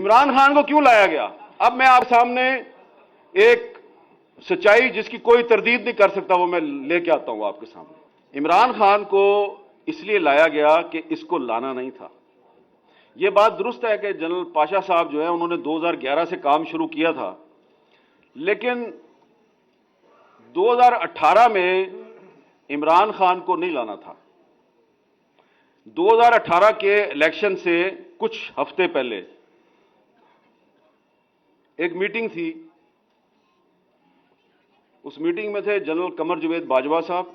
इमरान खान को क्यों लाया गया? अब मैं आप सामने एक सच्चाई जिसकी कोई तरदीद नहीं कर सकता वो मैं लेके आता हूं आपके सामने। इमरान खान को इसलिए लाया गया कि इसको लाना नहीं था। यह बात दुरुस्त है कि जनरल पाशा साहब जो है उन्होंने 2011 से काम शुरू किया था, लेकिन 2018 में इमरान खान को नहीं लाना था। 2018 के इलेक्शन से कुछ हफ्ते पहले एक मीटिंग थी। उस मीटिंग में थे जनरल कमर जवेद बाजवा साहब,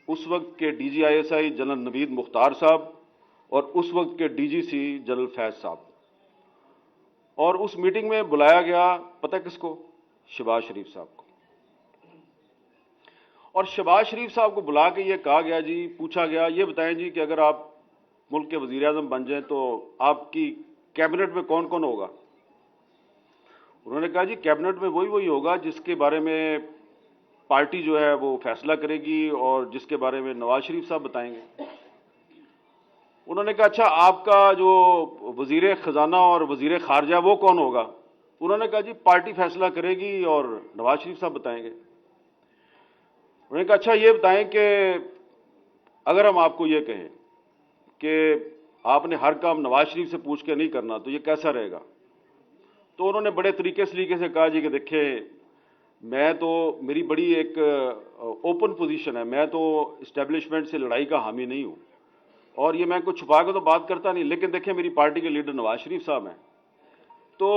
उस वक्त के DGISI जनरल नवीद मुख्तार साहब और उस वक्त के DGC जनरल फैज साहब। और उस मीटिंग में बुलाया गया पता किसको? शहबाज शरीफ साहब को। और शहबाज शरीफ साहब को बुला के ये कहा गया जी, पूछा गया ये बताएं जी कि अगर आप मुल्क के वजीर आज़म बन जाएं तो आपकी कैबिनेट में कौन कौन होगा? उन्होंने कहा जी कैबिनेट में वही होगा जिसके बारे में पार्टी जो है वो फैसला करेगी और जिसके बारे में नवाज शरीफ साहब बताएंगे। उन्होंने कहा अच्छा आपका जो वजीर खजाना और वजीर खारजा वो कौन होगा? उन्होंने कहा जी पार्टी फैसला करेगी और नवाज शरीफ साहब बताएंगे। उन्होंने कहा अच्छा ये बताएं कि अगर हम आपको ये कहें कि आपने हर काम नवाज शरीफ से पूछ के नहीं करना तो ये कैसा रहेगा? तो उन्होंने बड़े तरीके से कहा जी कि देखिए मैं तो, मेरी बड़ी एक ओपन पोजीशन है, मैं तो इस्टेब्लिशमेंट से लड़ाई का हामी नहीं हूं और ये मैं कुछ छुपा के तो बात करता नहीं, लेकिन देखिए मेरी पार्टी के लीडर नवाज शरीफ साहब हैं तो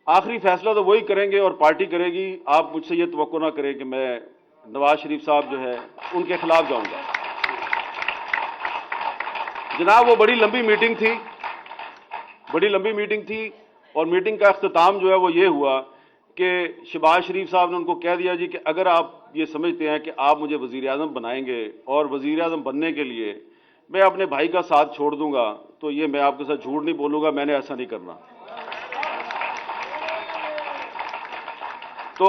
आखिरी फैसला तो वही करेंगे और पार्टी करेगी। आप मुझसे ये तवक्को ना करें कि मैं नवाज शरीफ साहब जो है उनके खिलाफ जाऊंगा। जनाब वो बड़ी लंबी मीटिंग थी और मीटिंग का अख्ताम जो है वो ये हुआ कि शहबाज शरीफ साहब ने उनको कह दिया जी कि अगर आप ये समझते हैं कि आप मुझे वजीर आज़म बनाएंगे और वजीर आज़म बनने के लिए मैं अपने भाई का साथ छोड़ दूंगा तो ये मैं आपके साथ झूठ नहीं बोलूंगा, मैंने ऐसा नहीं करना। तो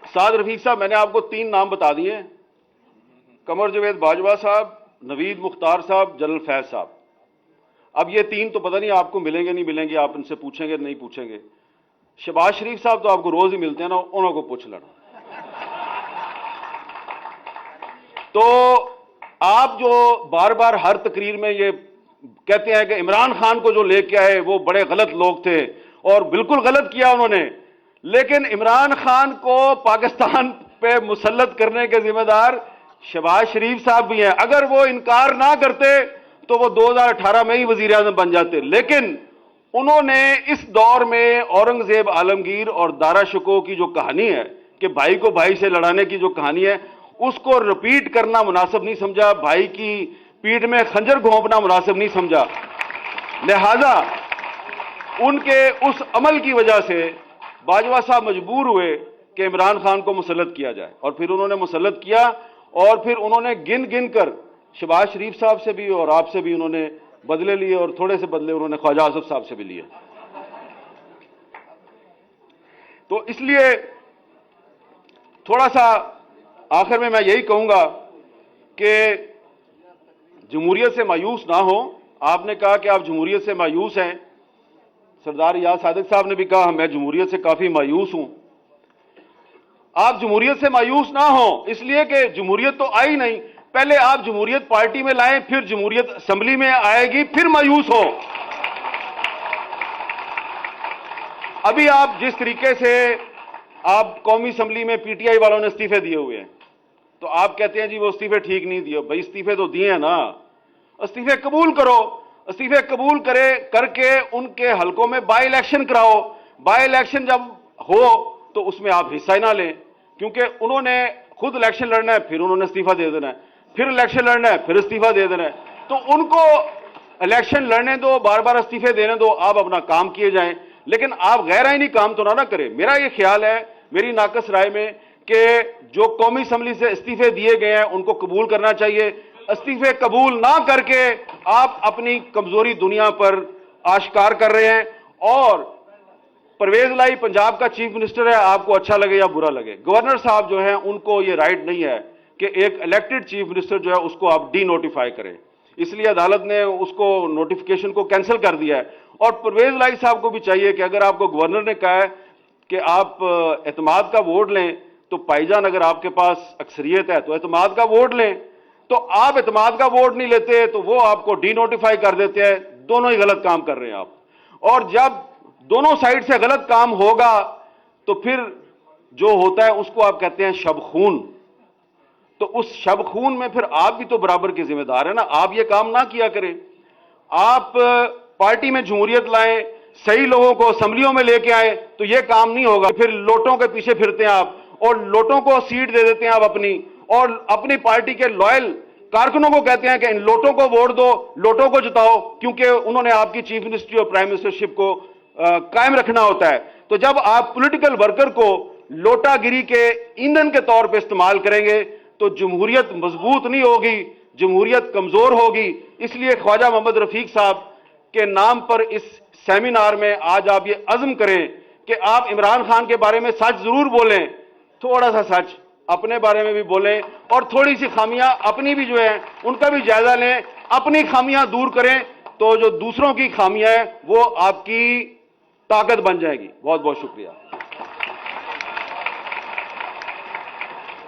साद रफीक साहब मैंने आपको 3 नाम बता दिए, कमर जवेद बाजवा साहब, नवीद मुख्तार साहब, जनरल फैज साहब। अब ये 3 तो पता नहीं आपको मिलेंगे नहीं मिलेंगे, आप इनसे पूछेंगे नहीं पूछेंगे। शहबाज शरीफ साहब तो आपको रोज ही मिलते हैं ना, उन्होंने पूछ लेना। तो आप जो बार बार हर तकरीर में ये कहते हैं कि इमरान खान को जो लेके आए वो बड़े गलत लोग थे और बिल्कुल गलत किया उन्होंने, लेकिन इमरान खान को पाकिस्तान पे मुसल्लत करने के जिम्मेदार शहबाज शरीफ साहब भी हैं। अगर वो इनकार ना करते तो वो 2018 में ही वजीर आज़म बन जाते, लेकिन उन्होंने इस दौर में औरंगजेब आलमगीर और दारा शिकोह की जो कहानी है कि भाई को भाई से लड़ाने की जो कहानी है उसको रिपीट करना मुनासिब नहीं समझा, भाई की पीठ में खंजर घोंपना मुनासिब नहीं समझा। लिहाजा उनके उस अमल की वजह से बाजवा साहब मजबूर हुए कि इमरान खान को मुसल्लत किया जाए और फिर उन्होंने मुसल्लत किया और फिर उन्होंने गिन कर शहबाज शरीफ साहब से भी और आपसे भी उन्होंने बदले लिए और थोड़े से बदले उन्होंने ख्वाजा आसिफ साहब से भी लिए। तो इसलिए थोड़ा सा आखिर में मैं यही कहूंगा कि जमहूरियत से मायूस ना हो। आपने कहा कि आप जमहूरियत से मायूस हैं, सरदार याद सादिक साहब ने भी कहा मैं जमहूरियत से काफी मायूस हूं। आप जमहूरियत से मायूस ना हो इसलिए कि जमहूरियत तो आई नहीं, पहले आप जमहूरियत पार्टी में लाएं, फिर जमहूरियत असेंबली में आएगी, फिर मायूस हो। अभी आप जिस तरीके से आप कौमी असेंबली में PTI वालों ने इस्तीफे दिए हुए हैं तो आप कहते हैं जी वो इस्तीफे ठीक नहीं दिए। भाई इस्तीफे तो दिए हैं ना, इस्तीफे कबूल करो, इस्तीफे कबूल करके उनके हलकों में बाई इलेक्शन कराओ। बाई इलेक्शन जब हो तो उसमें आप हिस्सा ही ना लें, क्योंकि उन्होंने खुद इलेक्शन लड़ना है, फिर उन्होंने इस्तीफा दे देना है, फिर इलेक्शन लड़ना है, फिर इस्तीफा दे देना है। तो उनको इलेक्शन लड़ने दो, बार बार इस्तीफे देने दो, आप अपना काम किए जाएं, लेकिन आप गैर आईनी काम तो ना करें। मेरा यह ख्याल है, मेरी नाकस राय में, कि जो कौमी असेंबली से इस्तीफे दिए गए हैं उनको कबूल करना चाहिए। इस्तीफे कबूल ना करके आप अपनी कमजोरी दुनिया पर आश्कार कर रहे हैं। और परवेज लाई पंजाब का चीफ मिनिस्टर है, आपको अच्छा लगे या बुरा लगे, गवर्नर साहब जो है उनको ये राइट नहीं है कि एक इलेक्टेड चीफ मिनिस्टर जो है उसको आप डी नोटिफाई करें। इसलिए अदालत ने उसको नोटिफिकेशन को कैंसिल कर दिया है। और परवेज लाई साहब को भी चाहिए कि अगर आपको गवर्नर ने कहा है कि आप एतमाद का वोट लें, तो भाईजान अगर आपके पास अक्सरियत है तो एतमाद का वोट लें, तो आप एतमाद का वोट नहीं लेते तो वो आपको डी नोटिफाई कर देते हैं। दोनों ही गलत काम कर रहे हैं आप। और जब दोनों साइड से गलत काम होगा तो फिर जो होता है उसको आप कहते हैं शब-खून। तो उस शब-खून में फिर आप भी तो बराबर के जिम्मेदार है ना। आप ये काम ना किया करें। आप पार्टी में जमहूरियत लाएं, सही लोगों को असेंबलियों में लेके आए, तो ये काम नहीं होगा। फिर लोटों के पीछे फिरते हैं आप और लोटों को सीट दे देते हैं आप अपनी, और अपनी पार्टी के लॉयल कारकुनों को कहते हैं कि इन लोटों को वोट दो, लोटों को जिताओ, क्योंकि उन्होंने आपकी चीफ मिनिस्ट्री और प्राइम मिनिस्टरशिप को कायम रखना होता है। तो जब आप पॉलिटिकल वर्कर को लोटागिरी के ईंधन के तौर पर इस्तेमाल करेंगे तो जमहूरियत मजबूत नहीं होगी, जमहूरियत कमजोर होगी। इसलिए ख्वाजा मोहम्मद रफीक साहब के नाम पर इस सेमिनार में आज आप ये अज़्म करें कि आप इमरान खान के बारे में सच जरूर बोलें, थोड़ा सा सच अपने बारे में भी बोलें, और थोड़ी सी खामियां अपनी भी जो है उनका भी जायजा लें, अपनी खामियां दूर करें, तो जो दूसरों की खामियां हैं वो आपकी ताकत बन जाएगी। बहुत बहुत शुक्रिया।